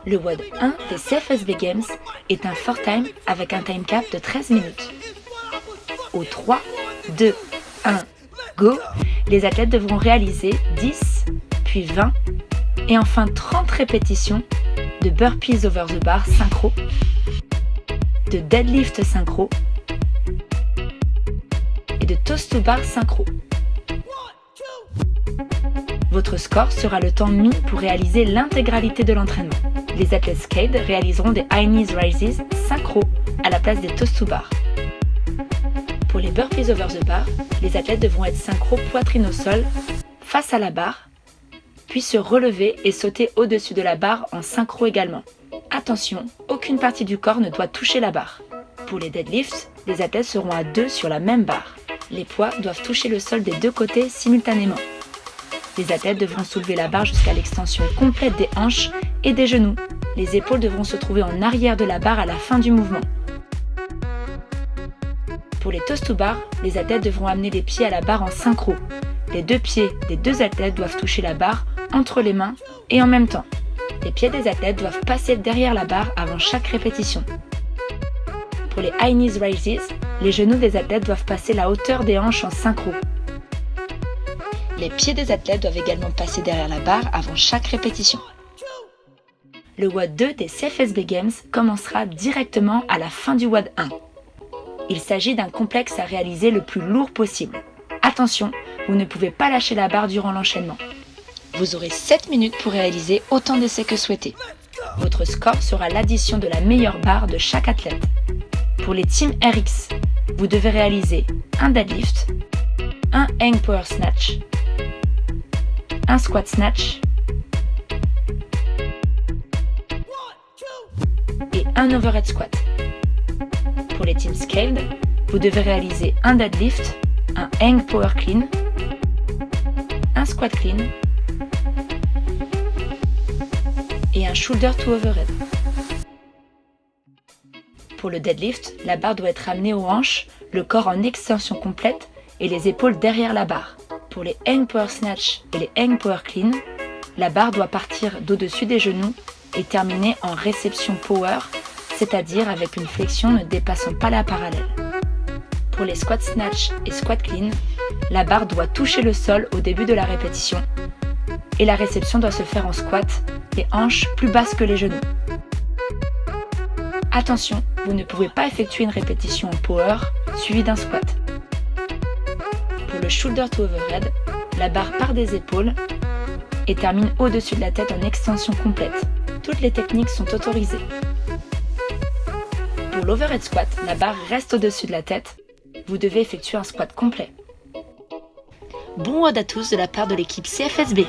Le WOD 1 des CFSB Games est un 4-time avec un time cap de 13 minutes. Au 3, 2, 1, go, les athlètes devront réaliser 10, puis 20 et enfin 30 répétitions de burpees over the bar synchro, de deadlift synchro et de toast to bar synchro. Votre score sera le temps mis pour réaliser l'intégralité de l'entraînement. Les athlètes skate réaliseront des high knees rises synchro à la place des toast to bar. Pour les burpees over the bar, les athlètes devront être synchro poitrine au sol, face à la barre, puis se relever et sauter au-dessus de la barre en synchro également. Attention, aucune partie du corps ne doit toucher la barre. Pour les deadlifts, les athlètes seront à 2 sur la même barre. Les poids doivent toucher le sol des deux côtés simultanément. Les athlètes devront soulever la barre jusqu'à l'extension complète des hanches et des genoux. Les épaules devront se trouver en arrière de la barre à la fin du mouvement. Pour les toast to bar, les athlètes devront amener les pieds à la barre en synchro. Les deux pieds des deux athlètes doivent toucher la barre entre les mains et en même temps. Les pieds des athlètes doivent passer derrière la barre avant chaque répétition. Pour les high knees raises, les genoux des athlètes doivent passer la hauteur des hanches en synchro. Les pieds des athlètes doivent également passer derrière la barre avant chaque répétition. Le WOD 2 des CFSB Games commencera directement à la fin du WOD 1. Il s'agit d'un complexe à réaliser le plus lourd possible. Attention, vous ne pouvez pas lâcher la barre durant l'enchaînement. Vous aurez 7 minutes pour réaliser autant d'essais que souhaité. Votre score sera l'addition de la meilleure barre de chaque athlète. Pour les teams RX, vous devez réaliser un deadlift, un hang power snatch, un squat snatch et un overhead squat. Pour les teams scaled, vous devez réaliser un deadlift, un hang power clean, un squat clean et un shoulder to overhead. Pour le deadlift, la barre doit être amenée aux hanches, le corps en extension complète et les épaules derrière la barre. Pour les hang power snatch et les hang power clean, la barre doit partir d'au-dessus des genoux et terminer en réception power, c'est-à-dire avec une flexion ne dépassant pas la parallèle. Pour les squat snatch et squat clean, la barre doit toucher le sol au début de la répétition et la réception doit se faire en squat, les hanches plus basses que les genoux. Attention, vous ne pouvez pas effectuer une répétition en power suivie d'un squat. Pour le shoulder to overhead, la barre part des épaules et termine au-dessus de la tête en extension complète. Toutes les techniques sont autorisées. Pour l'overhead squat, la barre reste au-dessus de la tête. Vous devez effectuer un squat complet. Bon WOD à tous de la part de l'équipe CFSB.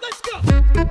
Let's go!